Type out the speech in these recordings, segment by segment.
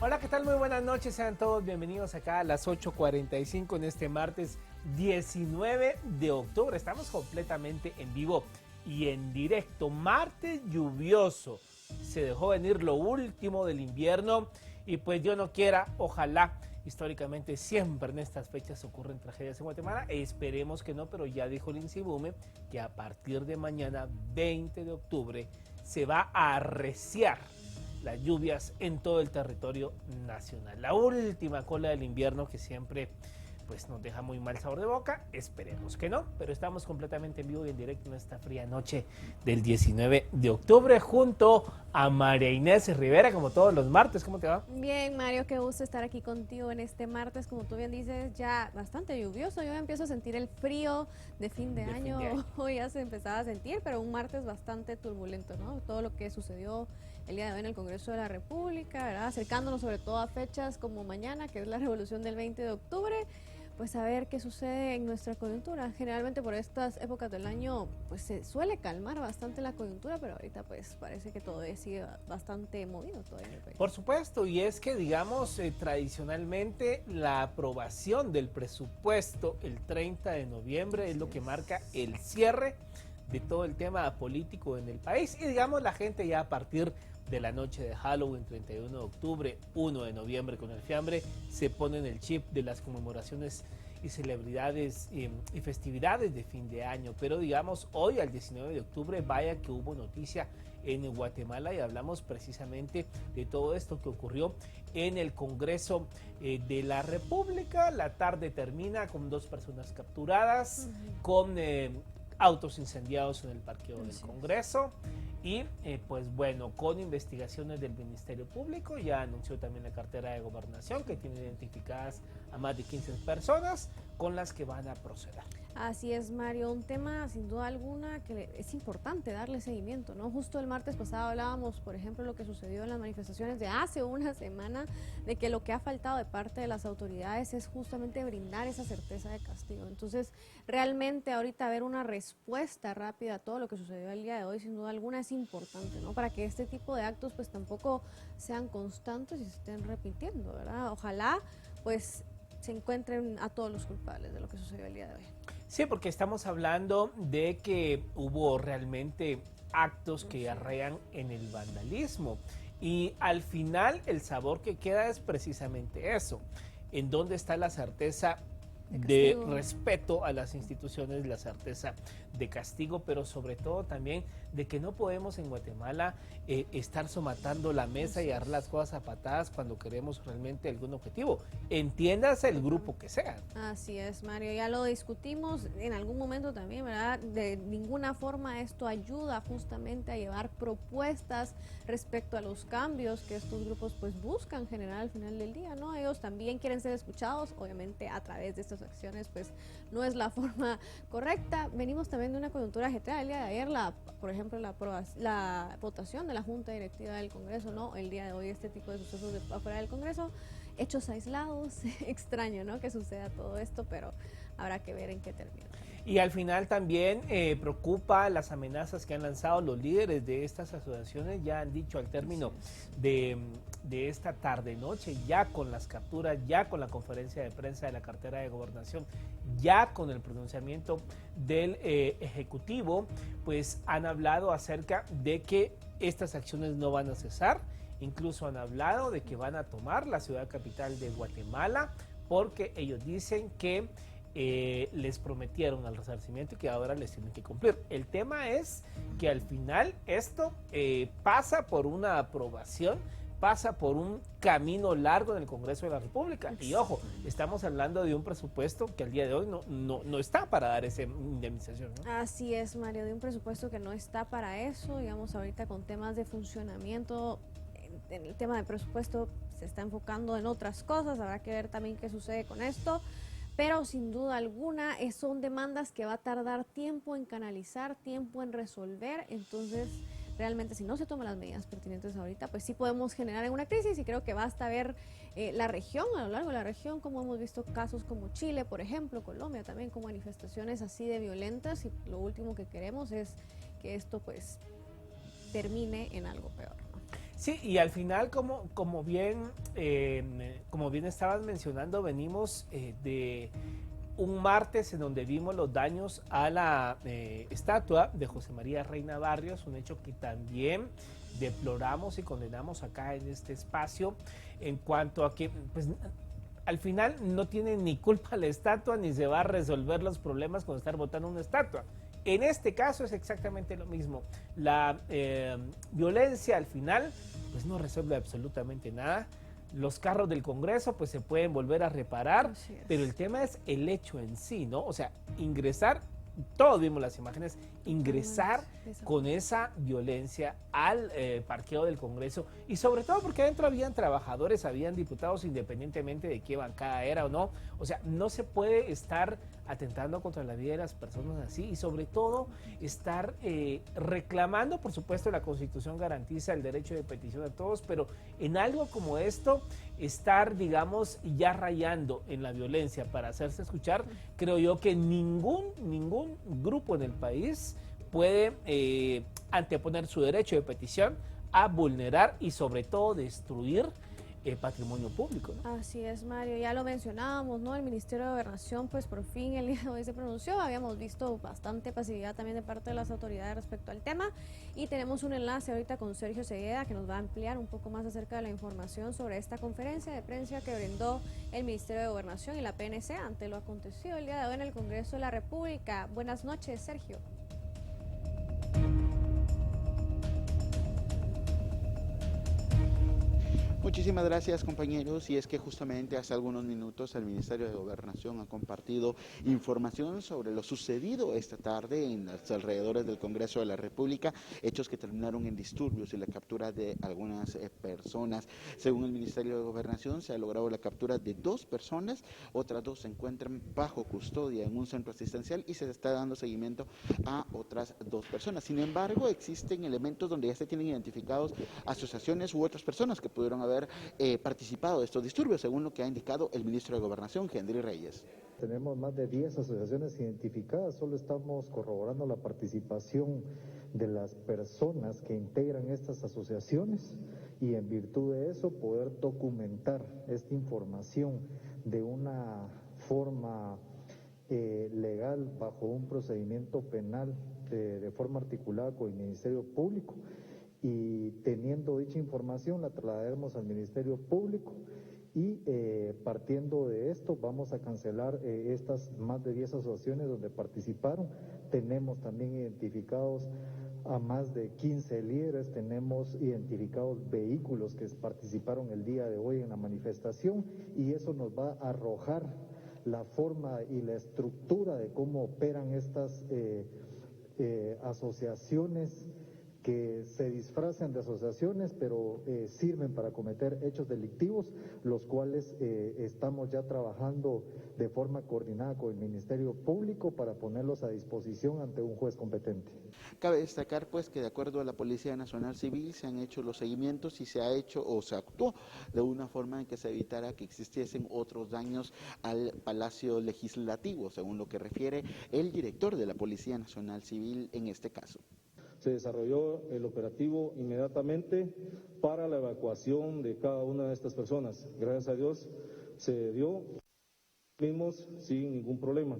Hola, ¿qué tal? Muy buenas noches, sean todos bienvenidos acá a las 8:45 en este martes 19 de octubre. Estamos completamente en vivo y en directo. Martes lluvioso. Se dejó venir lo último del invierno y pues Dios no quiera, ojalá. Históricamente siempre en estas fechas ocurren tragedias en Guatemala. Esperemos que no, pero ya dijo el INSIBUME que a partir de mañana 20 de octubre se va a arreciar las lluvias en todo el territorio nacional. La última cola del invierno que siempre pues nos deja muy mal sabor de boca, esperemos que no, pero estamos completamente en vivo y en directo en esta fría noche del 19 de octubre junto a María Inés Rivera, como todos los martes. ¿Cómo te va? Bien, Mario, qué gusto estar aquí contigo en este martes, como tú bien dices, ya bastante lluvioso. Yo ya empiezo a sentir el frío de fin de año, hoy ya se empezaba a sentir, pero un martes bastante turbulento, ¿no? Todo lo que sucedió el día de hoy en el Congreso de la República, ¿verdad? Acercándonos sobre todo a fechas como mañana, que es la revolución del 20 de octubre, pues a ver qué sucede en nuestra coyuntura. Generalmente por estas épocas del año pues se suele calmar bastante la coyuntura, pero ahorita pues parece que todavía sigue bastante movido todavía en el país. Por supuesto, y es que digamos tradicionalmente la aprobación del presupuesto el 30 de noviembre es lo que marca el cierre de todo el tema político en el país, y digamos la gente ya a partir de la noche de Halloween, 31 de octubre, 1 de noviembre con el fiambre, se pone en el chip de las conmemoraciones y celebridades y festividades de fin de año. Pero digamos, hoy al 19 de octubre, vaya que hubo noticia en Guatemala y hablamos precisamente de todo esto que ocurrió en el Congreso de la República. La tarde termina con 2 personas capturadas, con autos incendiados en el parqueo del Congreso. Y pues bueno, con investigaciones del Ministerio Público, ya anunció también la cartera de gobernación que tiene identificadas a más de 15 personas con las que van a proceder. Así es, Mario, un tema sin duda alguna que es importante darle seguimiento, ¿no? Justo el martes pasado hablábamos, por ejemplo, lo que sucedió en las manifestaciones de hace una semana, de que lo que ha faltado de parte de las autoridades es justamente brindar esa certeza de castigo. Entonces, realmente ahorita ver una respuesta rápida a todo lo que sucedió el día de hoy, sin duda alguna, es importante, ¿no? Para que este tipo de actos pues tampoco sean constantes y se estén repitiendo, ¿verdad? Ojalá pues se encuentren a todos los culpables de lo que sucedió el día de hoy. Sí, porque estamos hablando de que hubo realmente actos que arrean en el vandalismo, y al final el sabor que queda es precisamente eso, en dónde está la certeza de respeto a las instituciones, la certeza de castigo, pero sobre todo también de que no podemos en Guatemala estar somatando la mesa y agarrar las cosas a patadas cuando queremos realmente algún objetivo. Entiéndase el grupo que sea. Así es, Mario, ya lo discutimos en algún momento también, ¿verdad? De ninguna forma esto ayuda justamente a llevar propuestas respecto a los cambios que estos grupos pues buscan generar al final del día, ¿no? Ellos también quieren ser escuchados, obviamente a través de estas acciones pues no es la forma correcta. Venimos también de una coyuntura ajetreada el día de ayer, por ejemplo la votación de la Junta Directiva del Congreso, ¿no? El día de hoy este tipo de sucesos afuera del Congreso, hechos aislados, extraño, ¿no? Que suceda todo esto, pero habrá que ver en qué termina. Y al final también preocupa las amenazas que han lanzado los líderes de estas asociaciones. Ya han dicho al término de esta tarde-noche, ya con las capturas, ya con la conferencia de prensa de la cartera de gobernación, ya con el pronunciamiento del Ejecutivo, pues han hablado acerca de que estas acciones no van a cesar. Incluso han hablado de que van a tomar la ciudad capital de Guatemala, porque ellos dicen que les prometieron al resarcimiento y que ahora les tienen que cumplir. El tema es que al final esto pasa por una aprobación, pasa por un camino largo en el Congreso de la República. Y ojo, estamos hablando de un presupuesto que al día de hoy no está para dar esa indemnización, ¿no? Así es, Mario, de un presupuesto que no está para eso, digamos ahorita con temas de funcionamiento, en el tema de presupuesto se está enfocando en otras cosas, habrá que ver también qué sucede con esto. Pero sin duda alguna son demandas que va a tardar tiempo en canalizar, tiempo en resolver. Entonces, realmente si no se toman las medidas pertinentes ahorita, pues sí podemos generar una crisis, y creo que basta ver la región, a lo largo de la región, como hemos visto casos como Chile, por ejemplo, Colombia también, con manifestaciones así de violentas, y lo último que queremos es que esto pues termine en algo peor, ¿no? Sí, y al final, como bien estabas mencionando, venimos de un martes en donde vimos los daños a la estatua de José María Reina Barrios, un hecho que también deploramos y condenamos acá en este espacio, en cuanto a que pues, al final no tiene ni culpa la estatua ni se va a resolver los problemas con estar botando una estatua. En este caso es exactamente lo mismo. La violencia al final pues no resuelve absolutamente nada. Los carros del Congreso pues se pueden volver a reparar, pero el tema es el hecho en sí, ¿no? O sea, ingresar, todos vimos las imágenes, ingresar con esa violencia al parqueo del Congreso, y sobre todo porque adentro habían trabajadores, habían diputados, independientemente de qué bancada era o no. O sea, no se puede estar atentando contra la vida de las personas así, y sobre todo estar reclamando, por supuesto, la Constitución garantiza el derecho de petición a todos, pero en algo como esto, estar, digamos, ya rayando en la violencia para hacerse escuchar, creo yo que ningún grupo en el país puede anteponer su derecho de petición a vulnerar y sobre todo destruir el patrimonio público, ¿no? Así es, Mario, ya lo mencionábamos, ¿no? El Ministerio de Gobernación, pues por fin el día de hoy se pronunció. Habíamos visto bastante pasividad también de parte de las autoridades respecto al tema, y tenemos un enlace ahorita con Sergio Segueda, que nos va a ampliar un poco más acerca de la información sobre esta conferencia de prensa que brindó el Ministerio de Gobernación y la PNC ante lo acontecido el día de hoy en el Congreso de la República. Buenas noches, Sergio. Muchísimas gracias, compañeros, y es que justamente hace algunos minutos el Ministerio de Gobernación ha compartido información sobre lo sucedido esta tarde en los alrededores del Congreso de la República, hechos que terminaron en disturbios y la captura de algunas personas. Según el Ministerio de Gobernación, se ha logrado la captura de 2 personas, otras 2 se encuentran bajo custodia en un centro asistencial y se está dando seguimiento a otras 2 personas. Sin embargo, existen elementos donde ya se tienen identificados asociaciones u otras personas que pudieron haber participado de estos disturbios, según lo que ha indicado el ministro de Gobernación, Gendry Reyes. Tenemos más de 10 asociaciones identificadas, solo estamos corroborando la participación de las personas que integran estas asociaciones, y en virtud de eso poder documentar esta información de una forma legal bajo un procedimiento penal de forma articulada con el Ministerio Público, y teniendo dicha información la trasladaremos al Ministerio Público, y partiendo de esto vamos a cancelar estas más de 10 asociaciones donde participaron. Tenemos también identificados a más de 15 líderes, tenemos identificados vehículos que participaron el día de hoy en la manifestación, y eso nos va a arrojar la forma y la estructura de cómo operan estas asociaciones que se disfrazan de asociaciones, pero sirven para cometer hechos delictivos, los cuales estamos ya trabajando de forma coordinada con el Ministerio Público para ponerlos a disposición ante un juez competente. Cabe destacar pues que de acuerdo a la Policía Nacional Civil se han hecho los seguimientos y se ha hecho o se actuó de una forma en que se evitara que existiesen otros daños al Palacio Legislativo, según lo que refiere el director de la Policía Nacional Civil en este caso. Se desarrolló el operativo inmediatamente para la evacuación de cada una de estas personas. Gracias a Dios se dio mismos sin ningún problema.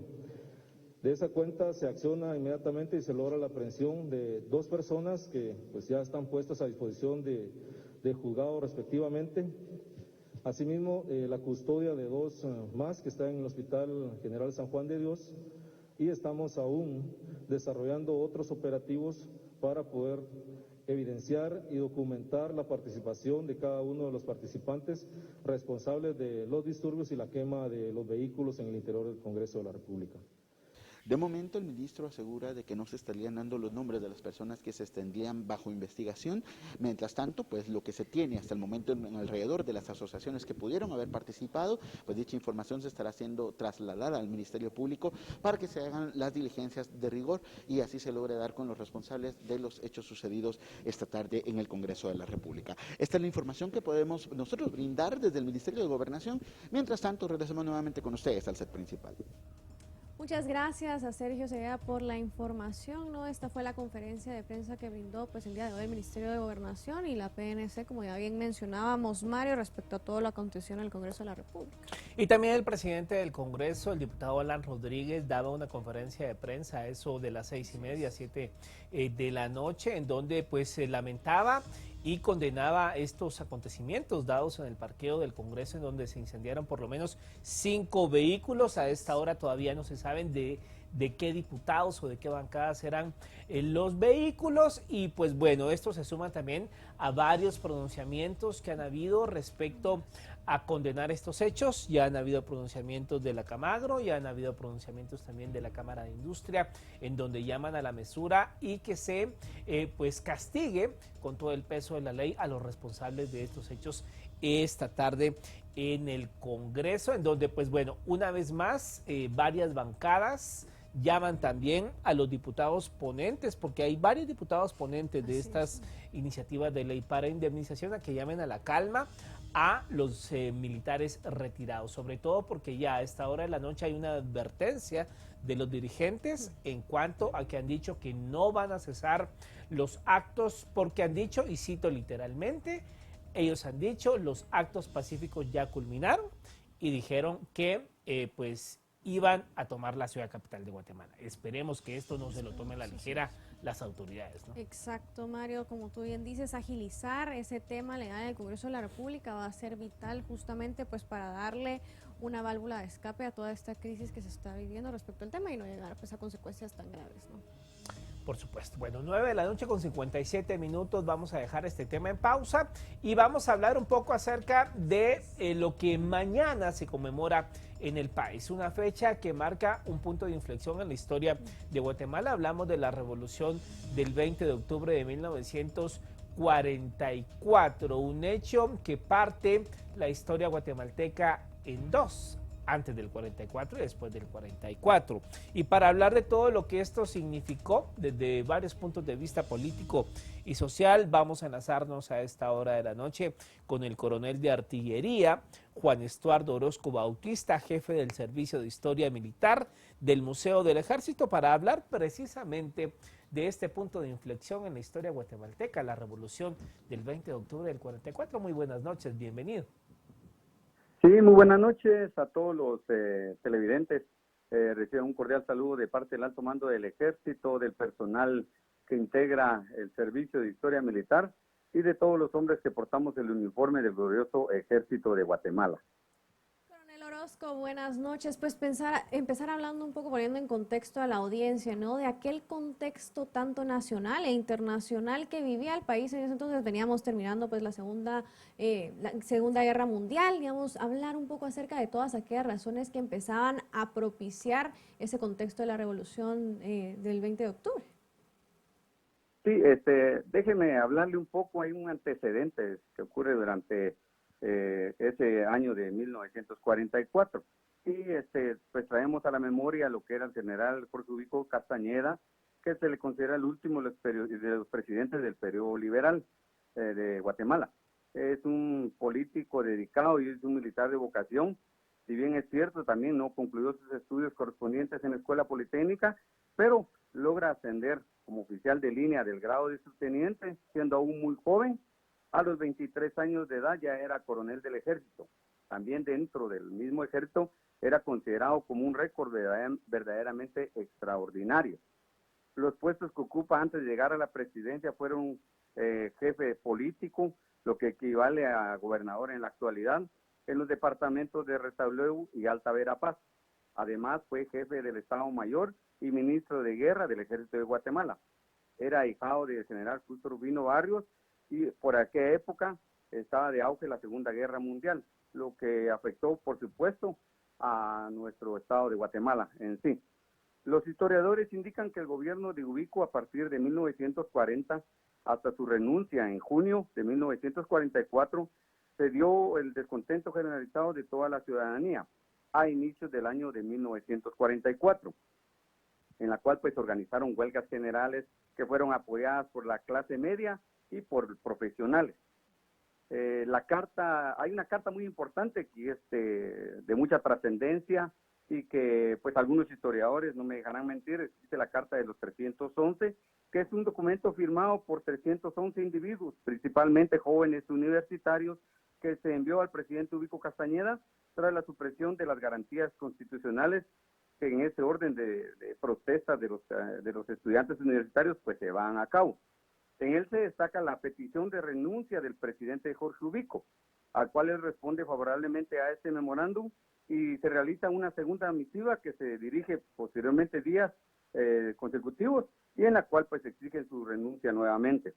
De esa cuenta se acciona inmediatamente y se logra la aprehensión de 2 personas que pues ya están puestas a disposición de juzgado respectivamente. Asimismo, la custodia de 2 más que están en el Hospital General San Juan de Dios, y estamos aún desarrollando otros operativos para poder evidenciar y documentar la participación de cada uno de los participantes responsables de los disturbios y la quema de los vehículos en el interior del Congreso de la República. De momento, el ministro asegura de que no se estarían dando los nombres de las personas que se tendrían bajo investigación. Mientras tanto, pues lo que se tiene hasta el momento en alrededor de las asociaciones que pudieron haber participado, pues dicha información se estará siendo trasladada al Ministerio Público para que se hagan las diligencias de rigor y así se logre dar con los responsables de los hechos sucedidos esta tarde en el Congreso de la República. Esta es la información que podemos nosotros brindar desde el Ministerio de Gobernación. Mientras tanto, regresamos nuevamente con ustedes al set principal. Muchas gracias a Sergio Segura por la información, ¿no? Esta fue la conferencia de prensa que brindó pues el día de hoy el Ministerio de Gobernación y la PNC, como ya bien mencionábamos, Mario, respecto a todo lo acontecido en el Congreso de la República. Y también el presidente del Congreso, el diputado Alan Rodríguez, daba una conferencia de prensa a eso de las 6:30, 7 de la noche, en donde pues se lamentaba y condenaba estos acontecimientos dados en el parqueo del Congreso, en donde se incendiaron por lo menos 5 vehículos. A esta hora todavía no se saben de qué diputados o de qué bancadas eran los vehículos, y pues bueno, esto se suma también a varios pronunciamientos que han habido respecto a condenar estos hechos. Ya han habido pronunciamientos de la Camagro, ya han habido pronunciamientos también de la Cámara de Industria, en donde llaman a la mesura y que se pues castigue con todo el peso de la ley a los responsables de estos hechos esta tarde en el Congreso, en donde pues bueno, una vez más varias bancadas llaman también a los diputados ponentes, porque hay varios diputados ponentes de estas iniciativas de ley para indemnización, a que llamen a la calma a los militares retirados, sobre todo porque ya a esta hora de la noche hay una advertencia de los dirigentes en cuanto a que han dicho que no van a cesar los actos, porque han dicho, y cito literalmente, ellos han dicho, los actos pacíficos ya culminaron, y dijeron que pues iban a tomar la ciudad capital de Guatemala. Esperemos que esto no se lo tomen a la ligera las autoridades, ¿no? Exacto, Mario, como tú bien dices, agilizar ese tema legal en el Congreso de la República va a ser vital justamente pues para darle una válvula de escape a toda esta crisis que se está viviendo respecto al tema y no llegar pues a consecuencias tan graves, ¿no? Por supuesto. Bueno, 9 de la noche con 57 minutos, vamos a dejar este tema en pausa y vamos a hablar un poco acerca de lo que mañana se conmemora en el país, una fecha que marca un punto de inflexión en la historia de Guatemala. Hablamos de la revolución del 20 de octubre de 1944, un hecho que parte la historia guatemalteca en dos, antes del 44 y después del 44. Y para hablar de todo lo que esto significó desde varios puntos de vista político y social, vamos a enlazarnos a esta hora de la noche con el coronel de artillería, Juan Estuardo Orozco Bautista, jefe del Servicio de Historia Militar del Museo del Ejército, para hablar precisamente de este punto de inflexión en la historia guatemalteca, la revolución del 20 de octubre del 44. Muy buenas noches, bienvenido. Sí, muy buenas noches a todos los televidentes. Recibo un cordial saludo de parte del alto mando del Ejército, del personal que integra el Servicio de Historia Militar y de todos los hombres que portamos el uniforme del glorioso Ejército de Guatemala. Coronel Orozco, buenas noches. Pues empezar hablando un poco, poniendo en contexto a la audiencia, ¿no? De aquel contexto tanto nacional e internacional que vivía el país en ese entonces. Veníamos terminando pues la Segunda Guerra Mundial, digamos, hablar un poco acerca de todas aquellas razones que empezaban a propiciar ese contexto de la revolución del 20 de octubre. Sí, déjeme hablarle un poco. Hay un antecedente que ocurre durante ese año de 1944 y pues traemos a la memoria lo que era el general Jorge Ubico Castañeda, que se le considera el último de los presidentes del periodo liberal de Guatemala. Es un político dedicado y es un militar de vocación. Si bien es cierto, también no concluyó sus estudios correspondientes en la Escuela Politécnica, pero logra ascender como oficial de línea del grado de subteniente, siendo aún muy joven. A los 23 años de edad ya era coronel del ejército. También dentro del mismo ejército era considerado como un récord verdaderamente extraordinario. Los puestos que ocupa antes de llegar a la presidencia fueron jefe político, lo que equivale a gobernador en la actualidad, en los departamentos de Retalhuleu y Alta Verapaz. Además fue jefe del Estado Mayor y ministro de Guerra del Ejército de Guatemala. Era ahijado del general Justo Rubino Barrios y por aquella época estaba de auge la Segunda Guerra Mundial, lo que afectó, por supuesto, a nuestro estado de Guatemala en sí. Los historiadores indican que el gobierno de Ubico, a partir de 1940 hasta su renuncia en junio de 1944, se dio el descontento generalizado de toda la ciudadanía a inicios del año de 1944, en la cual pues organizaron huelgas generales que fueron apoyadas por la clase media y por profesionales. Hay una carta muy importante que es de mucha trascendencia, y que pues algunos historiadores no me dejarán mentir, existe la Carta de los 311, que es un documento firmado por 311 individuos, principalmente jóvenes universitarios, que se envió al presidente Ubico Castañeda tras la supresión de las garantías constitucionales que en ese orden de protestas de los estudiantes universitarios pues se van a cabo. En él se destaca la petición de renuncia del presidente Jorge Ubico, al cual él responde favorablemente a este memorándum y se realiza una segunda misiva que se dirige posteriormente días consecutivos y en la cual pues exigen su renuncia nuevamente.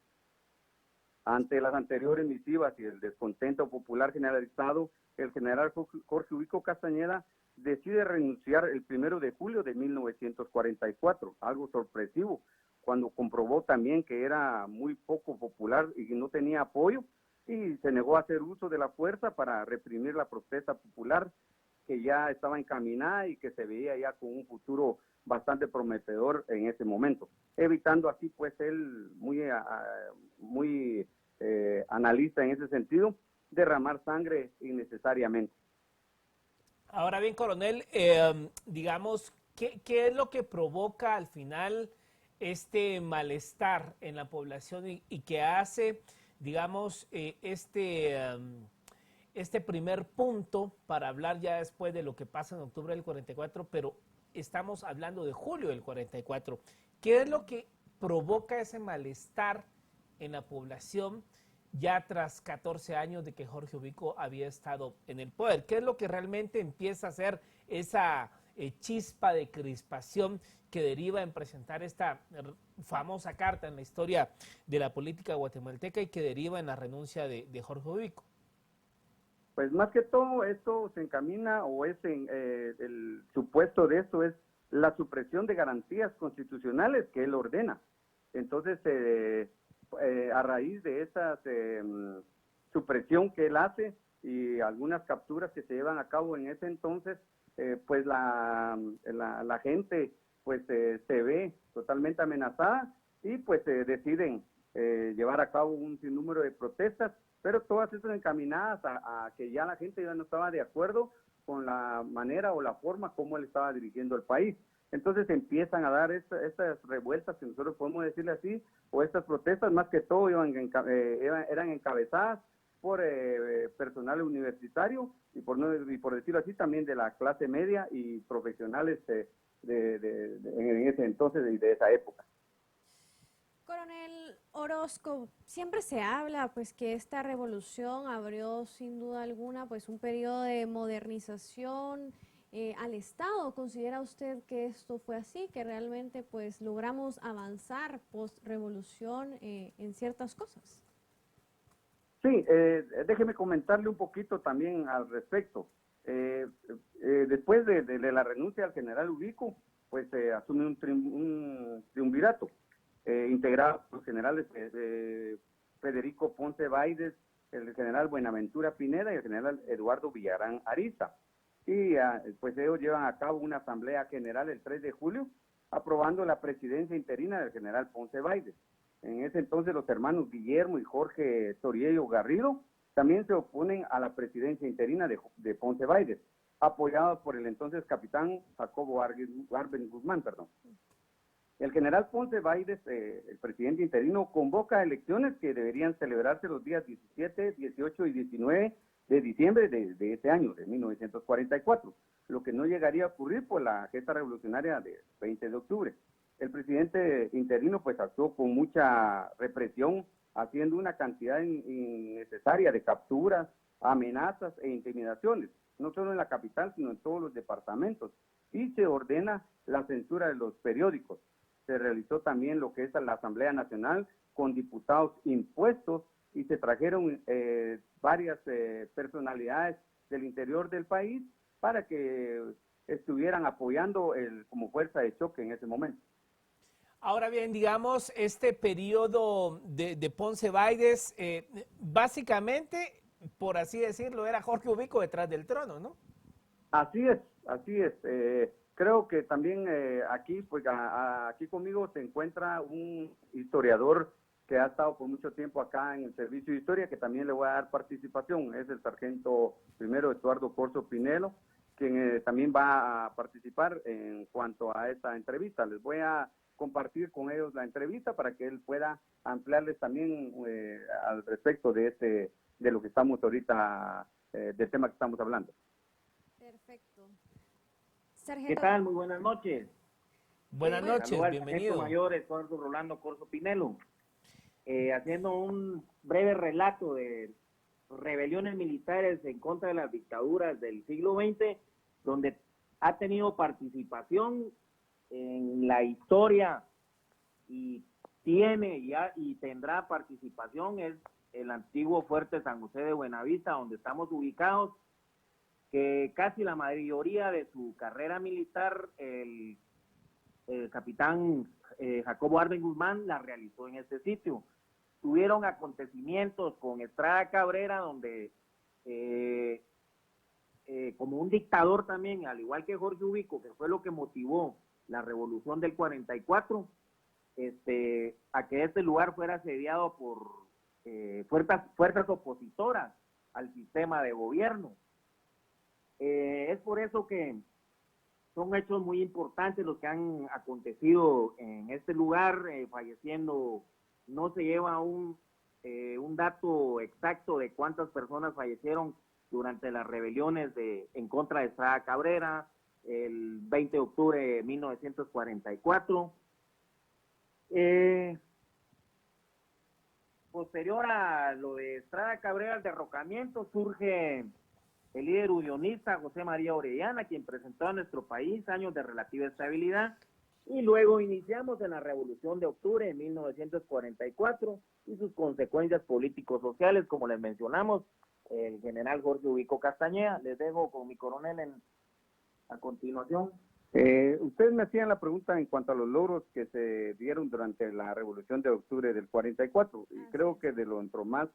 Ante las anteriores misivas y el descontento popular generalizado, el general Jorge Ubico Castañeda decide renunciar el 1 de julio de 1944, algo sorpresivo, cuando comprobó también que era muy poco popular y que no tenía apoyo, y se negó a hacer uso de la fuerza para reprimir la protesta popular que ya estaba encaminada y que se veía ya con un futuro bastante prometedor en ese momento, evitando así pues él muy analista en ese sentido, derramar sangre innecesariamente. Ahora bien, coronel, digamos, ¿qué es lo que provoca al final este malestar en la población y que hace, digamos, este primer punto para hablar ya después de lo que pasa en octubre del 44, pero estamos hablando de julio del 44? ¿Qué es lo que provoca ese malestar en la población ya tras 14 años de que Jorge Ubico había estado en el poder? ¿Qué es lo que realmente empieza a ser esa chispa de crispación que deriva en presentar esta famosa carta en la historia de la política guatemalteca y que deriva en la renuncia de Jorge Ubico? Pues más que todo esto se encamina, o es el supuesto de esto es la supresión de garantías constitucionales que él ordena. Entonces, a raíz de esa supresión que él hace y algunas capturas que se llevan a cabo en ese entonces, pues la gente pues se ve totalmente amenazada y pues deciden llevar a cabo un sinnúmero de protestas, pero todas estas encaminadas a que ya la gente ya no estaba de acuerdo con la manera o la forma como él estaba dirigiendo el país. Entonces empiezan a dar estas revueltas, que nosotros podemos decirle así, o estas protestas, más que todo eran encabezadas por personal universitario y por decirlo así, también de la clase media y profesionales en ese entonces y de esa época. Coronel Orozco, siempre se habla pues que esta revolución abrió sin duda alguna pues un periodo de modernización al Estado. ¿Considera usted que esto fue así, que realmente pues logramos avanzar post-revolución en ciertas cosas? Sí, déjeme comentarle un poquito también al respecto. Después de la renuncia al general Ubico, pues asume un triunvirato integrado por los generales Federico Ponce Báides, el general Buenaventura Pineda y el general Eduardo Villarán Ariza. Y pues ellos llevan a cabo una asamblea general el 3 de julio, aprobando la presidencia interina del general Ponce Báides. En ese entonces los hermanos Guillermo y Jorge Toriello Garrido también se oponen a la presidencia interina de Ponce Báides, apoyados por el entonces capitán Jacobo Arben Guzmán. El general Ponce Báides, el presidente interino, convoca elecciones que deberían celebrarse los días 17, 18 y 19 de diciembre de ese año, de 1944, lo que no llegaría a ocurrir por la gesta revolucionaria del 20 de octubre. El presidente interino pues actuó con mucha represión, haciendo una cantidad innecesaria de capturas, amenazas e intimidaciones, no solo en la capital, sino en todos los departamentos, y se ordena la censura de los periódicos. Se realizó también lo que es la Asamblea Nacional con diputados impuestos y se trajeron varias personalidades del interior del país para que estuvieran apoyando como fuerza de choque en ese momento. Ahora bien, digamos, este periodo de Ponce Báides, básicamente, por así decirlo, era Jorge Ubico detrás del trono, ¿no? Así es, así es. Creo que también aquí, pues aquí conmigo se encuentra un historiador que ha estado por mucho tiempo acá en el Servicio de Historia, que también le voy a dar participación. Es el sargento primero Eduardo Corso Pinelo, quien también va a participar en cuanto a esta entrevista. Les voy a compartir con ellos la entrevista para que él pueda ampliarles también al respecto de lo que estamos ahorita, del tema que estamos hablando. Perfecto. ¿Qué tal? Muy buenas noches. Buenas noches, Saludos bienvenido. al sargento mayor Eduardo Rolando Corso Pinelo. Haciendo un breve relato de rebeliones militares en contra de las dictaduras del siglo XX, donde ha tenido participación en la historia y tiene ya y tendrá participación es el antiguo Fuerte San José de Buenavista, donde estamos ubicados, que casi la mayoría de su carrera militar el capitán Jacobo Arben Guzmán la realizó en este sitio. Tuvieron acontecimientos con Estrada Cabrera, donde como un dictador también, al igual que Jorge Ubico, que fue lo que motivó la revolución del 44, a que este lugar fuera asediado por fuerzas opositoras al sistema de gobierno. Es por eso que son hechos muy importantes los que han acontecido en este lugar, falleciendo. No se lleva un dato exacto de cuántas personas fallecieron durante las rebeliones en contra de Estrada Cabrera, el 20 de octubre de 1944. Posterior a lo de Estrada Cabrera, el derrocamiento, surge el líder unionista José María Orellana, quien presentó a nuestro país años de relativa estabilidad. Y luego iniciamos en la Revolución de Octubre de 1944 y sus consecuencias políticos sociales, como les mencionamos, el general Jorge Ubico Castañeda. Les dejo con mi coronel a continuación. Ustedes me hacían la pregunta en cuanto a los logros que se dieron durante la Revolución de Octubre del 44, y creo que de lo más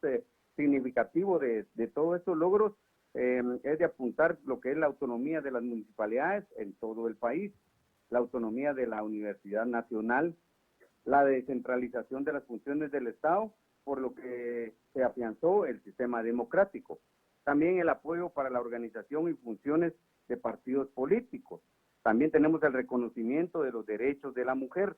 significativo de todos estos logros es de apuntar lo que es la autonomía de las municipalidades en todo el país, la autonomía de la Universidad Nacional, la descentralización de las funciones del Estado, por lo que se afianzó el sistema democrático. También el apoyo para la organización y funciones de partidos políticos. También tenemos el reconocimiento de los derechos de la mujer,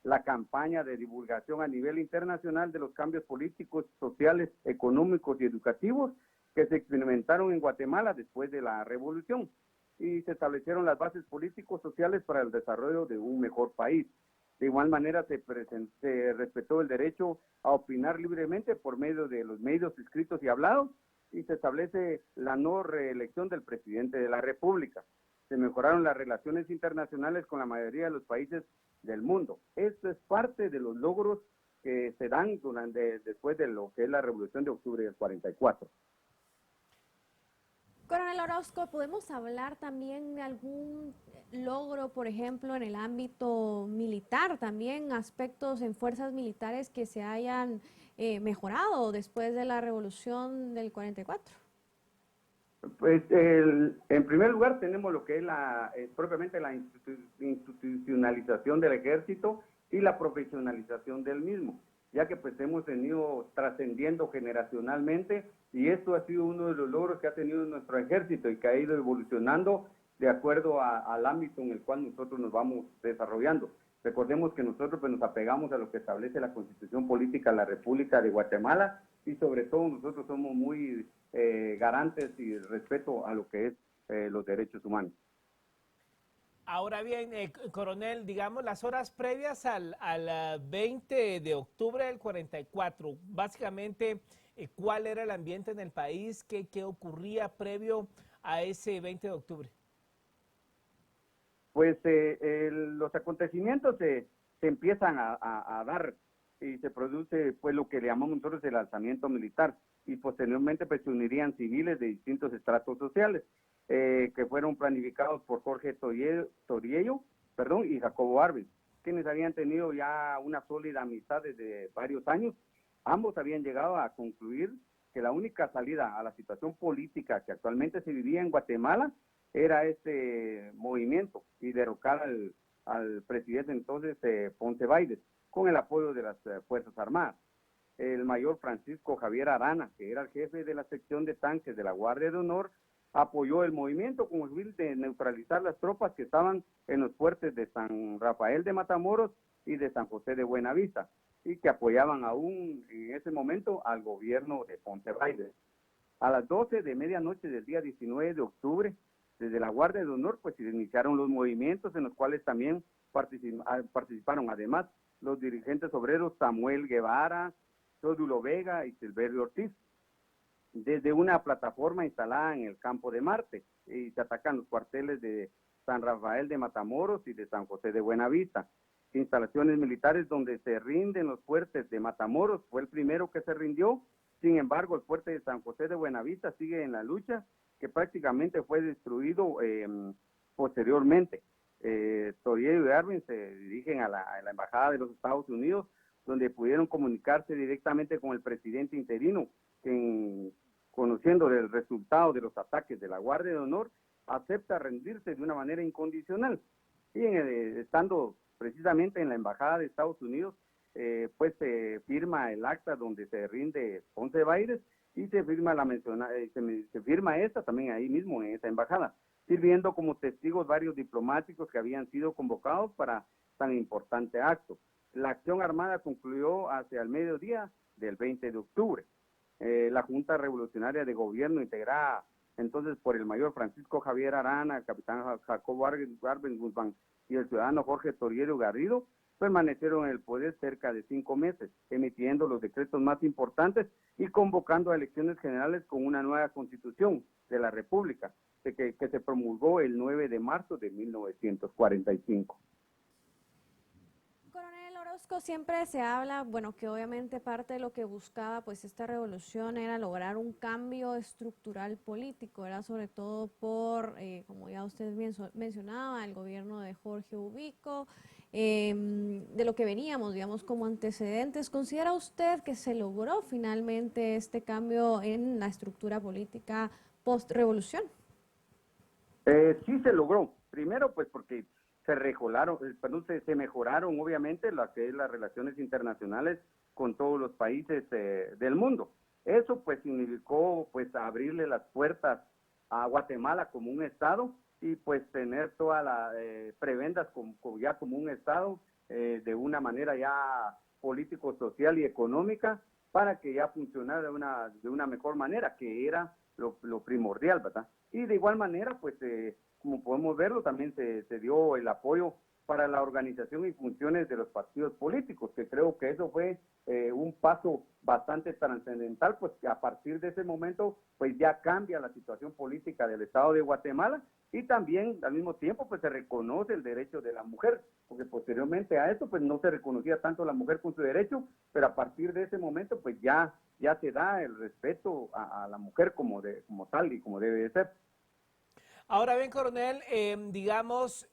la campaña de divulgación a nivel internacional de los cambios políticos, sociales, económicos y educativos que se experimentaron en Guatemala después de la revolución, y se establecieron las bases políticos sociales para el desarrollo de un mejor país. De igual manera se respetó el derecho a opinar libremente por medio de los medios escritos y hablados, y se establece la no reelección del presidente de la República. Se mejoraron las relaciones internacionales con la mayoría de los países del mundo. Esto es parte de los logros que se dan después de lo que es la Revolución de Octubre del 44. Coronel Orozco, ¿podemos hablar también de algún logro, por ejemplo, en el ámbito militar, también aspectos en fuerzas militares que se hayan mejorado después de la revolución del 44? Pues en primer lugar tenemos lo que es propiamente la institucionalización del ejército y la profesionalización del mismo, ya que pues hemos venido trascendiendo generacionalmente, y esto ha sido uno de los logros que ha tenido nuestro ejército y que ha ido evolucionando de acuerdo al ámbito en el cual nosotros nos vamos desarrollando. Recordemos que nosotros pues nos apegamos a lo que establece la Constitución Política de la República de Guatemala, y sobre todo nosotros somos muy garantes y respeto a lo que es los derechos humanos. Ahora bien, coronel, digamos las horas previas al 20 de octubre del 44, básicamente, ¿cuál era el ambiente en el país? ¿Qué ocurría previo a ese 20 de octubre? Pues los acontecimientos se empiezan a dar, y se produce pues lo que le llamamos nosotros el alzamiento militar, y posteriormente pues se unirían civiles de distintos estratos sociales, que fueron planificados por Jorge Toriello y Jacobo Arben, quienes habían tenido ya una sólida amistad desde varios años. Ambos habían llegado a concluir que la única salida a la situación política que actualmente se vivía en Guatemala era este movimiento y derrocar al presidente entonces Ponce Baides, con el apoyo de las Fuerzas Armadas. El mayor Francisco Javier Arana, que era el jefe de la sección de tanques de la Guardia de Honor, apoyó el movimiento con el fin de neutralizar las tropas que estaban en los fuertes de San Rafael de Matamoros y de San José de Buenavista, y que apoyaban aún en ese momento al gobierno de Ponce Baides. A las 12 de medianoche del día 19 de octubre, desde la Guardia de Honor, pues se iniciaron los movimientos en los cuales también participaron además los dirigentes obreros Samuel Guevara, Teodulo Vega y Silverio Ortiz, desde una plataforma instalada en el campo de Marte, y se atacan los cuarteles de San Rafael de Matamoros y de San José de Buenavista. Instalaciones militares donde se rinden los fuertes de Matamoros, fue el primero que se rindió. Sin embargo, el fuerte de San José de Buenavista sigue en la lucha, que prácticamente fue destruido posteriormente. Toriero y Arben se dirigen a la Embajada de los Estados Unidos, donde pudieron comunicarse directamente con el presidente interino, quien, conociendo el resultado de los ataques de la Guardia de Honor, acepta rendirse de una manera incondicional. Y estando precisamente en la Embajada de Estados Unidos, pues se firma el acta donde se rinde Ponce Baides, y se firma se firma esta también ahí mismo en esa embajada, sirviendo como testigos varios diplomáticos que habían sido convocados para tan importante acto. La acción armada concluyó hacia el mediodía del 20 de octubre. La Junta Revolucionaria de Gobierno, integrada entonces por el mayor Francisco Javier Arana, el capitán Jacobo Arben Guzmán y el ciudadano Jorge Toriero Garrido, permanecieron en el poder cerca de 5 meses, emitiendo los decretos más importantes y convocando a elecciones generales con una nueva constitución de la República, que se promulgó el 9 de marzo de 1945. Coronel Orozco, siempre se habla, bueno, que obviamente parte de lo que buscaba pues esta revolución era lograr un cambio estructural político, era sobre todo por, como ya usted bien mencionaba, el gobierno de Jorge Ubico, de lo que veníamos, digamos, como antecedentes. ¿Considera usted que se logró finalmente este cambio en la estructura política post-revolución? Sí se logró. Primero, pues porque se mejoraron obviamente lo que es las relaciones internacionales con todos los países del mundo. Eso pues significó pues abrirle las puertas a Guatemala como un estado, y pues tener todas las prebendas ya como un estado de una manera ya político, social y económica, para que ya funcionara de una mejor manera, que era lo primordial, ¿verdad? Y de igual manera, pues como podemos verlo, también se dio el apoyo para la organización y funciones de los partidos políticos, que creo que eso fue un paso bastante trascendental, pues que a partir de ese momento pues ya cambia la situación política del Estado de Guatemala, y también al mismo tiempo pues se reconoce el derecho de la mujer, porque posteriormente a esto pues no se reconocía tanto la mujer con su derecho, pero a partir de ese momento pues ya se da el respeto a la mujer como tal y como debe de ser. Ahora bien, coronel, digamos,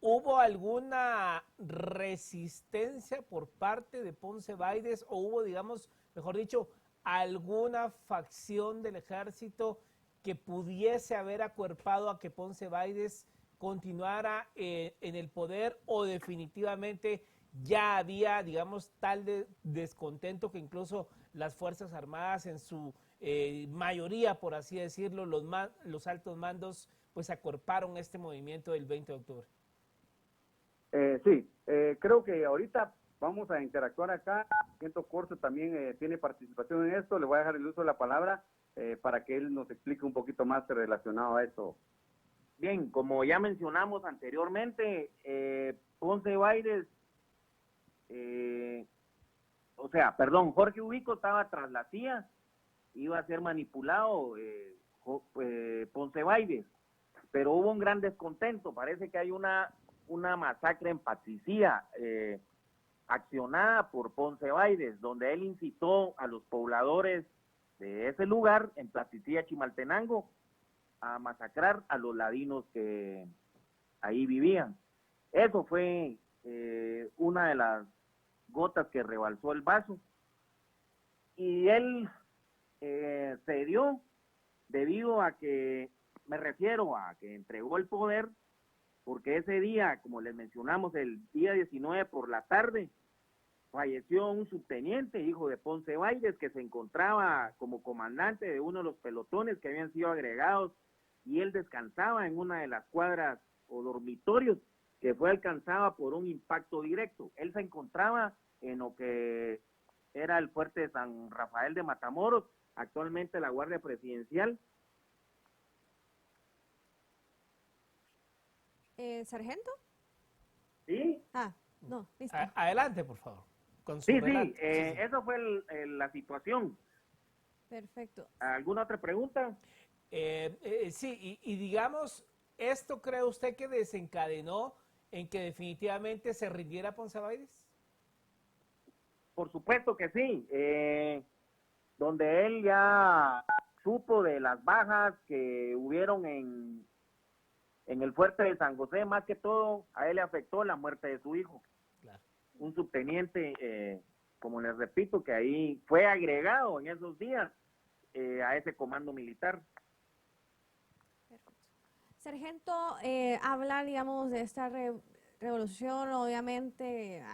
¿hubo alguna resistencia por parte de Ponce Baides, o hubo, digamos, mejor dicho, alguna facción del ejército que pudiese haber acuerpado a que Ponce Baides continuara en el poder, o definitivamente ya había, digamos, tal descontento que incluso las Fuerzas Armadas en su mayoría, por así decirlo, los altos mandos, pues acuerparon este movimiento del 20 de octubre? Sí, creo que ahorita vamos a interactuar acá. Siento Corso también tiene participación en esto. Le voy a dejar el uso de la palabra para que él nos explique un poquito más relacionado a esto. Bien, como ya mencionamos anteriormente, Ponce Baides, Jorge Ubico estaba tras la CIA, iba a ser manipulado Ponce Baides, pero hubo un gran descontento. Parece que hay una masacre en Patricía, accionada por Ponce Baides, donde él incitó a los pobladores de ese lugar, en Patricía, Chimaltenango, a masacrar a los ladinos que ahí vivían. Eso fue una de las gotas que rebalsó el vaso, y él cedió debido a que, me refiero a que entregó el poder, porque ese día, como les mencionamos, el día 19 por la tarde, falleció un subteniente, hijo de Ponce Baides, que se encontraba como comandante de uno de los pelotones que habían sido agregados, y él descansaba en una de las cuadras o dormitorios que fue alcanzada por un impacto directo. Él se encontraba en lo que era el fuerte de San Rafael de Matamoros, actualmente la Guardia Presidencial. ¿Sargento? ¿Sí? Ah, no, listo. Adelante, por favor. Con su Sí, relato. sí, eso fue la situación. Perfecto. ¿Alguna otra pregunta? Sí, y digamos, ¿esto cree usted que desencadenó en que definitivamente se rindiera Ponce Baides? Por supuesto que sí. Donde él ya supo de las bajas que hubieron en el fuerte de San José, más que todo, a él le afectó la muerte de su hijo. Claro. Un subteniente, como les repito, que ahí fue agregado en esos días a ese comando militar. Perfecto. Sargento, habla, digamos, de esta revolución, obviamente,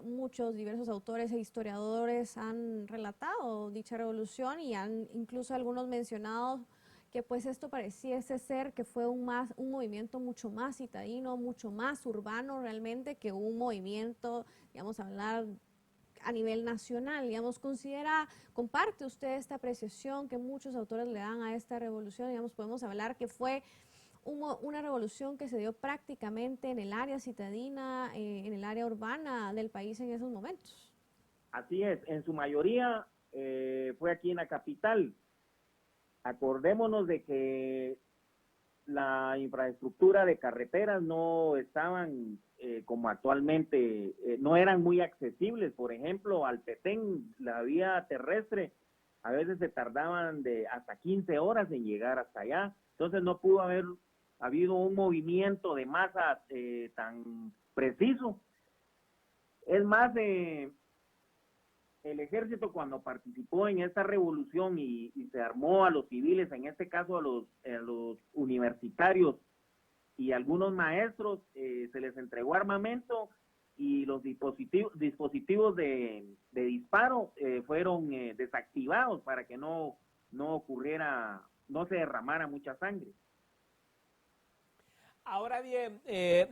muchos diversos autores e historiadores han relatado dicha revolución y han incluso algunos mencionado que pues esto pareciese ser que fue un movimiento mucho más citadino, mucho más urbano realmente que un movimiento, digamos, hablar a nivel nacional, digamos, comparte usted esta apreciación que muchos autores le dan a esta revolución, digamos, podemos hablar que fue una revolución que se dio prácticamente en el área citadina, en el área urbana del país en esos momentos. Así es, en su mayoría fue aquí en la capital. Acordémonos de que la infraestructura de carreteras no estaban como actualmente, no eran muy accesibles. Por ejemplo, al Petén, la vía terrestre, a veces se tardaban de hasta 15 horas en llegar hasta allá. Entonces no pudo haber habido un movimiento de masas tan preciso. Es más, el ejército cuando participó en esta revolución y se armó a los civiles, en este caso a los universitarios y algunos maestros, se les entregó armamento y los dispositivos de disparo fueron desactivados para que no se derramara mucha sangre. Ahora bien,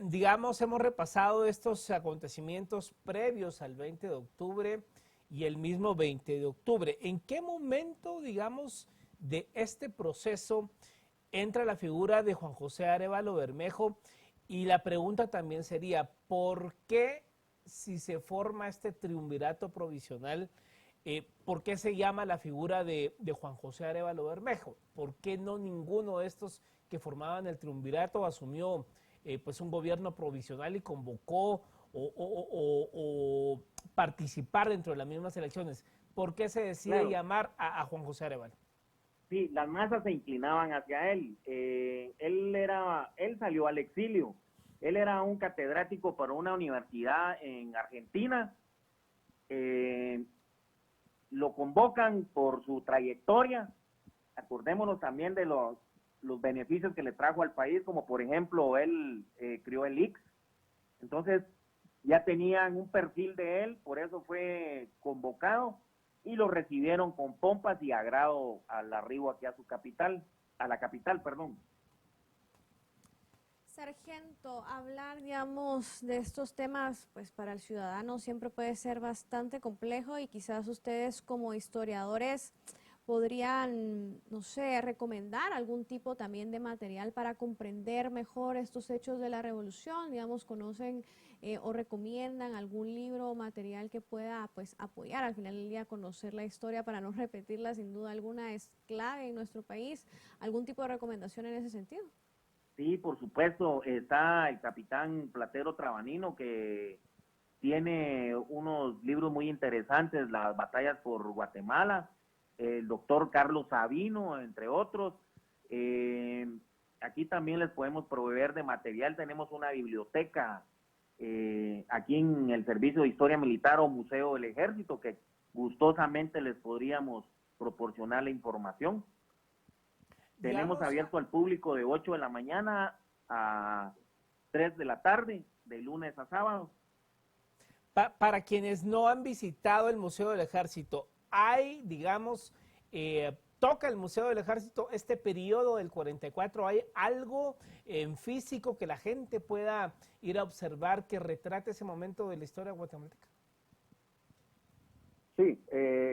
digamos, hemos repasado estos acontecimientos previos al 20 de octubre y el mismo 20 de octubre. ¿En qué momento, digamos, de este proceso entra la figura de Juan José Arévalo Bermejo? Y la pregunta también sería, ¿por qué si se forma este triunvirato provisional, por qué se llama la figura de Juan José Arévalo Bermejo? ¿Por qué no ninguno de estos que formaban el triunvirato asumió pues un gobierno provisional y convocó o participar dentro de las mismas elecciones? ¿Por qué se decide llamar a Juan José Arévalo? Sí, las masas se inclinaban hacia él. Él salió al exilio. Él era un catedrático para una universidad en Argentina. Lo convocan por su trayectoria. Acordémonos también de los beneficios que le trajo al país, como por ejemplo, él crió el IX. Entonces, ya tenían un perfil de él, por eso fue convocado y lo recibieron con pompas y agrado al arribo aquí a la capital, perdón. Sargento, hablar, digamos, de estos temas, pues para el ciudadano siempre puede ser bastante complejo y quizás ustedes como historiadores podrían, no sé, recomendar algún tipo también de material para comprender mejor estos hechos de la revolución, digamos, conocen o recomiendan algún libro o material que pueda pues apoyar al final del día conocer la historia para no repetirla, sin duda alguna es clave en nuestro país. ¿Algún tipo de recomendación en ese sentido? Sí, por supuesto, está el capitán Platero Trabanino, que tiene unos libros muy interesantes, Las batallas por Guatemala, el doctor Carlos Sabino, entre otros. Aquí también les podemos proveer de material, tenemos una biblioteca aquí en el Servicio de Historia Militar o Museo del Ejército, que gustosamente les podríamos proporcionar la información. Tenemos abierto al público de 8 de la mañana a 3 de la tarde, de lunes a sábado. Para quienes no han visitado el Museo del Ejército, hay, digamos, toca el Museo del Ejército este periodo del 44, ¿hay algo en físico que la gente pueda ir a observar que retrate ese momento de la historia guatemalteca? Sí,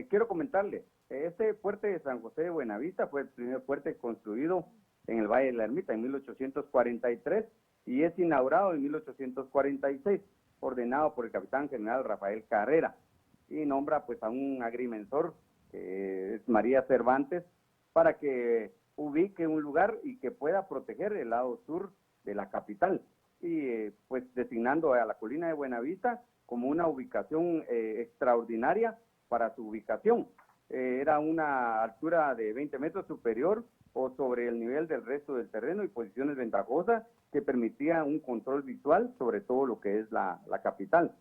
quiero comentarle, este fuerte de San José de Buenavista fue el primer fuerte construido en el Valle de la Ermita en 1843 y es inaugurado en 1846, ordenado por el capitán general Rafael Carrera, y nombra pues a un agrimensor, es María Cervantes, para que ubique un lugar y que pueda proteger el lado sur de la capital, y pues designando a la colina de Buenavista como una ubicación extraordinaria para su ubicación. Era una altura de 20 metros superior o sobre el nivel del resto del terreno y posiciones ventajosas que permitían un control visual sobre todo lo que es la capital.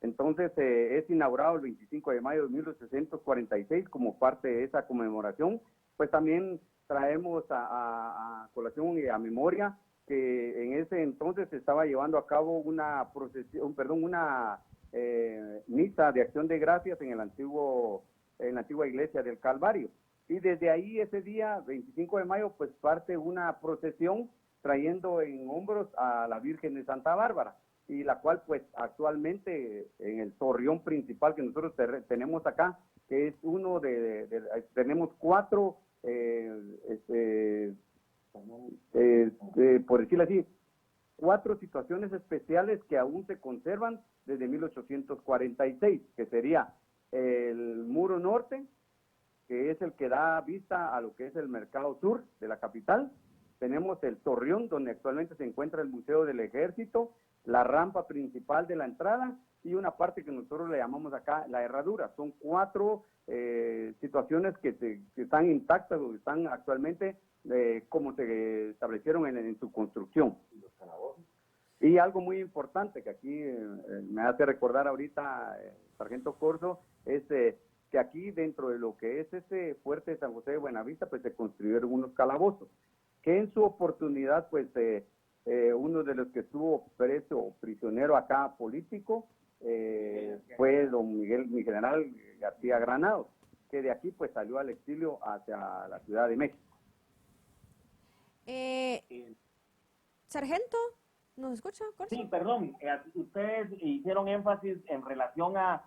Entonces es inaugurado el 25 de mayo de 1846 como parte de esa conmemoración. Pues también traemos a colación y a memoria que en ese entonces se estaba llevando a cabo una procesión, una misa de acción de gracias en la antigua iglesia del Calvario. Y desde ahí, ese día, 25 de mayo, pues parte una procesión trayendo en hombros a la Virgen de Santa Bárbara, y la cual pues actualmente en el torreón principal que nosotros tenemos acá, que es tenemos cuatro, por decirlo así, cuatro situaciones especiales que aún se conservan desde 1846, que sería el muro norte, que es el que da vista a lo que es el mercado sur de la capital. Tenemos el torreón, donde actualmente se encuentra el Museo del Ejército, la rampa principal de la entrada y una parte que nosotros le llamamos acá la herradura. Son cuatro situaciones que están intactas o que están actualmente como se establecieron en su construcción. Y algo muy importante que aquí me hace recordar ahorita, Sargento Corzo, es que aquí dentro de lo que es ese fuerte de San José de Buenavista, pues se construyeron unos calabozos, que en su oportunidad, pues uno de los que estuvo preso o prisionero acá político fue don mi general García Granados, que de aquí pues salió al exilio hacia la Ciudad de México. Sargento, ¿nos escucha? ¿Corso? Sí, perdón, ustedes hicieron énfasis en relación a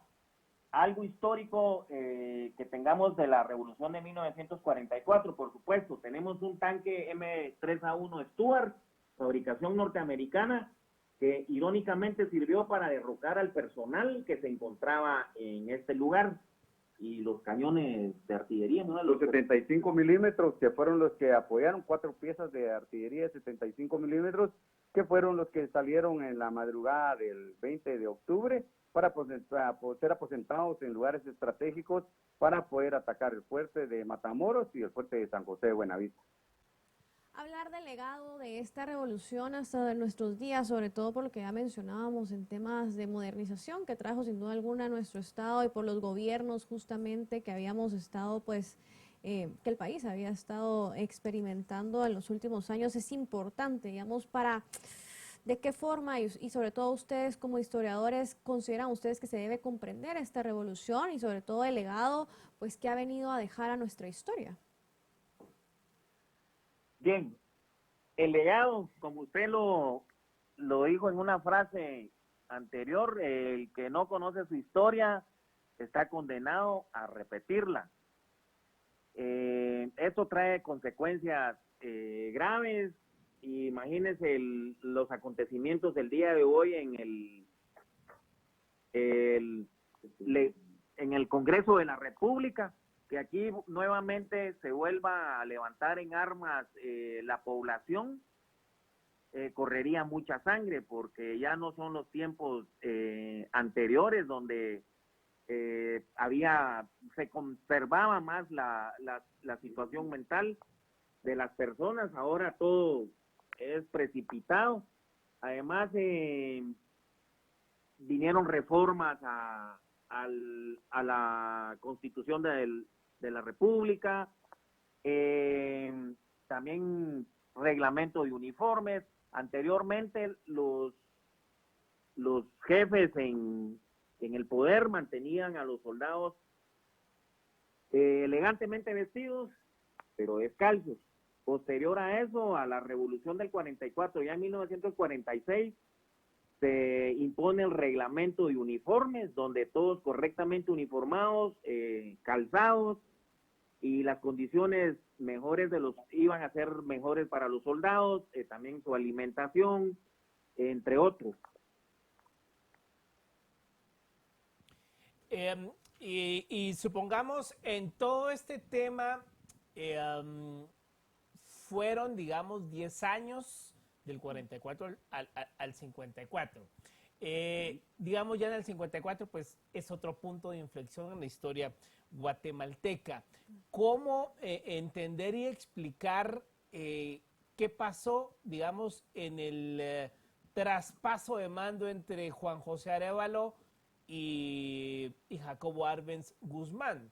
algo histórico que tengamos de la Revolución de 1944, por supuesto. Tenemos un tanque M3A1 Stuart, fabricación norteamericana, que irónicamente sirvió para derrocar al personal que se encontraba en este lugar, y los cañones de artillería, ¿no? Los 75 milímetros, que fueron los que apoyaron, 4 piezas de artillería de 75 milímetros, que fueron los que salieron en la madrugada del 20 de octubre para ser aposentados en lugares estratégicos para poder atacar el fuerte de Matamoros y el fuerte de San José de Buenavista. Hablar del legado de esta revolución hasta de nuestros días, sobre todo por lo que ya mencionábamos en temas de modernización que trajo sin duda alguna a nuestro estado y por los gobiernos justamente que habíamos estado que el país había estado experimentando en los últimos años, es importante, digamos, para de qué forma y sobre todo ustedes como historiadores consideran ustedes que se debe comprender esta revolución y sobre todo el legado pues que ha venido a dejar a nuestra historia. Bien, el legado, como usted lo dijo en una frase anterior, el que no conoce su historia está condenado a repetirla. Esto trae consecuencias graves. Imagínense los acontecimientos del día de hoy en el Congreso de la República, que aquí nuevamente se vuelva a levantar en armas la población, correría mucha sangre, porque ya no son los tiempos anteriores donde se conservaba más la situación mental de las personas. Ahora todo es precipitado. Además vinieron reformas a la Constitución de la República, también reglamento de uniformes. Anteriormente los jefes en en el poder mantenían a los soldados elegantemente vestidos, pero descalzos. Posterior a eso, a la revolución del 44, ya en 1946, se impone el reglamento de uniformes, donde todos correctamente uniformados, calzados, y las condiciones mejores iban a ser mejores para los soldados, también su alimentación, entre otros. Y supongamos en todo este tema fueron, digamos, 10 años del 44 al 54. Digamos, ya en el 54, pues es otro punto de inflexión en la historia guatemalteca. ¿Cómo entender y explicar qué pasó, digamos, en el traspaso de mando entre Juan José Arévalo y Jacobo Arbenz Guzmán?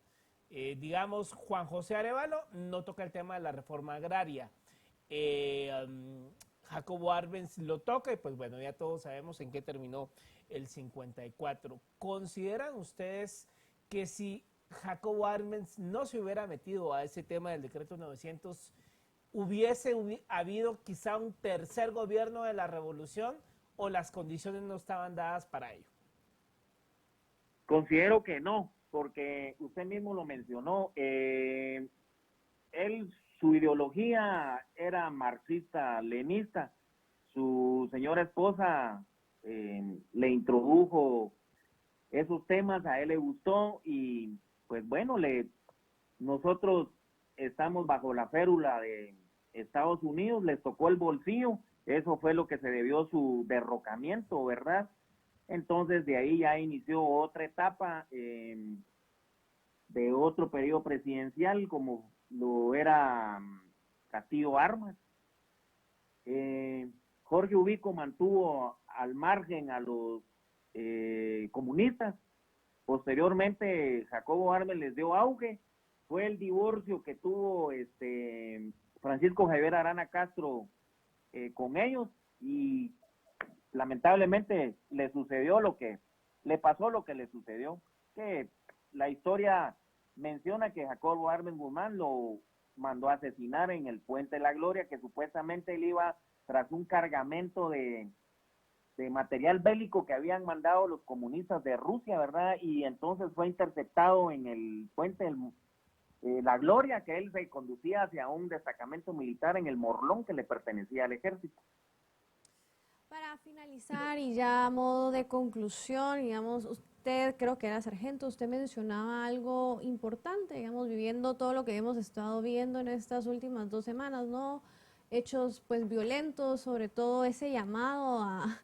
Digamos, Juan José Arévalo no toca el tema de la reforma agraria. Jacobo Arbenz lo toca y pues bueno, ya todos sabemos en qué terminó el 54. ¿Consideran ustedes que si Jacobo Arbenz no se hubiera metido a ese tema del decreto 900, hubiese habido quizá un tercer gobierno de la revolución o las condiciones no estaban dadas para ello? Considero que no, porque usted mismo lo mencionó, su ideología era marxista-lenista, su señora esposa le introdujo esos temas, a él le gustó y pues bueno, nosotros estamos bajo la férula de Estados Unidos, les tocó el bolsillo, eso fue lo que se debió su derrocamiento, ¿verdad? Entonces de ahí ya inició otra etapa de otro periodo presidencial como lo era Castillo Armas. Jorge Ubico mantuvo al margen a los comunistas. Posteriormente Jacobo Arbenz les dio auge. Fue el divorcio que tuvo Francisco Javier Arana Castro con ellos y lamentablemente le pasó lo que le sucedió, que la historia menciona que Jacobo Arbenz Guzmán lo mandó a asesinar en el Puente de la Gloria, que supuestamente él iba tras un cargamento de material bélico que habían mandado los comunistas de Rusia, ¿verdad? Y entonces fue interceptado en el Puente de la Gloria, que él se conducía hacia un destacamento militar en el Morlón que le pertenecía al ejército. Para finalizar y ya a modo de conclusión, digamos, usted creo que era sargento, usted mencionaba algo importante, digamos, viviendo todo lo que hemos estado viendo en estas últimas 2 semanas, ¿no? Hechos pues violentos, sobre todo ese llamado a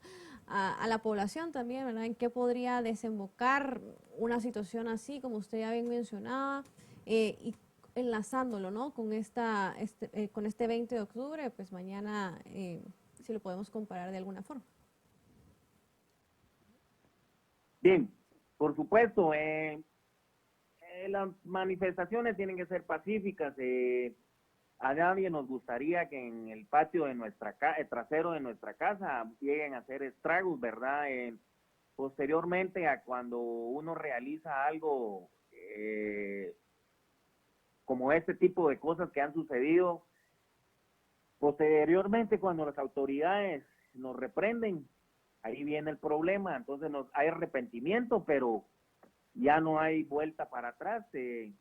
la población también, ¿verdad? ¿En qué podría desembocar una situación así, como usted ya bien mencionaba, y enlazándolo, ¿no? Con este 20 de octubre, pues mañana si lo podemos comparar de alguna forma. Bien, por supuesto, las manifestaciones tienen que ser pacíficas. A nadie nos gustaría que en el patio de el trasero de nuestra casa lleguen a hacer estragos, ¿verdad? Posteriormente a cuando uno realiza algo como este tipo de cosas que han sucedido, posteriormente cuando las autoridades nos reprenden, ahí viene el problema, entonces hay arrepentimiento, pero ya no hay vuelta para atrás, se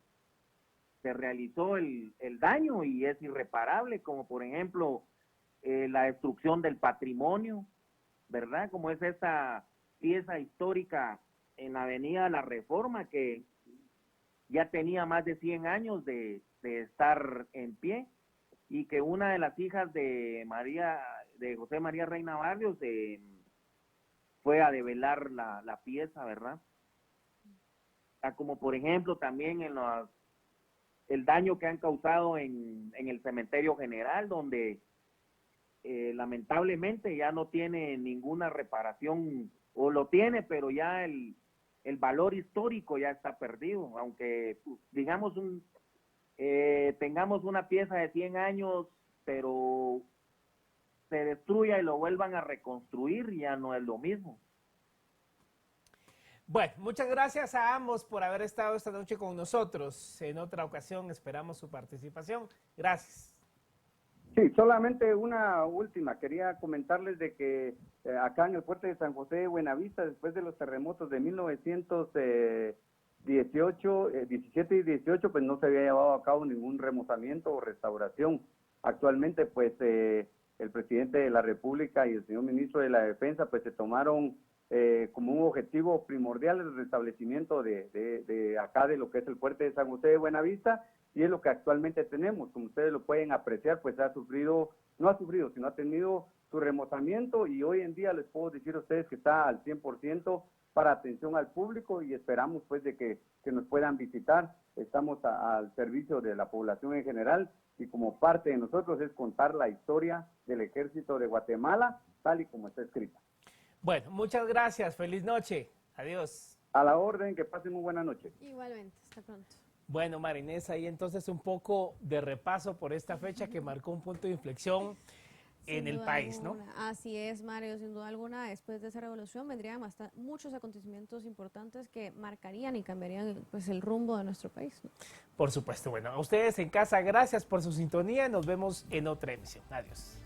realizó el daño y es irreparable, como por ejemplo la destrucción del patrimonio, ¿verdad? Como es esta pieza histórica en la Avenida La Reforma que ya tenía más de 100 años de estar en pie y que una de las hijas de José María Reina Barrios fue a develar la pieza, ¿verdad? Como por ejemplo también el daño que han causado en el cementerio general, donde lamentablemente ya no tiene ninguna reparación, o lo tiene, pero ya el valor histórico ya está perdido, aunque digamos tengamos una pieza de 100 años, pero se destruya y lo vuelvan a reconstruir, ya no es lo mismo. Bueno, muchas gracias a ambos por haber estado esta noche con nosotros. En otra ocasión esperamos su participación. Gracias. Sí, solamente una última. Quería comentarles de que acá en el puerto de San José de Buenavista, después de los terremotos de 17 y 18, pues no se había llevado a cabo ningún remozamiento o restauración. Actualmente, pues el presidente de la República y el señor ministro de la Defensa, pues se tomaron como un objetivo primordial el restablecimiento de acá de lo que es el puerto de San José de Buenavista, y es lo que actualmente tenemos. Como ustedes lo pueden apreciar, pues no ha sufrido, sino ha tenido su remozamiento, y hoy en día les puedo decir a ustedes que está al 100% para atención al público, y esperamos pues de que nos puedan visitar. Estamos al servicio de la población en general, y como parte de nosotros es contar la historia del Ejército de Guatemala tal y como está escrita. Bueno, muchas gracias. Feliz noche. Adiós. A la orden, que pasen muy buena noche. Igualmente, hasta pronto. Bueno, Marinés, ahí entonces un poco de repaso por esta fecha que marcó un punto de inflexión en el país, ¿no? Así es, Mario, sin duda alguna, después de esa revolución vendrían muchos acontecimientos importantes que marcarían y cambiarían pues, el rumbo de nuestro país, ¿no? Por supuesto. Bueno, a ustedes en casa, gracias por su sintonía. Nos vemos en otra emisión. Adiós.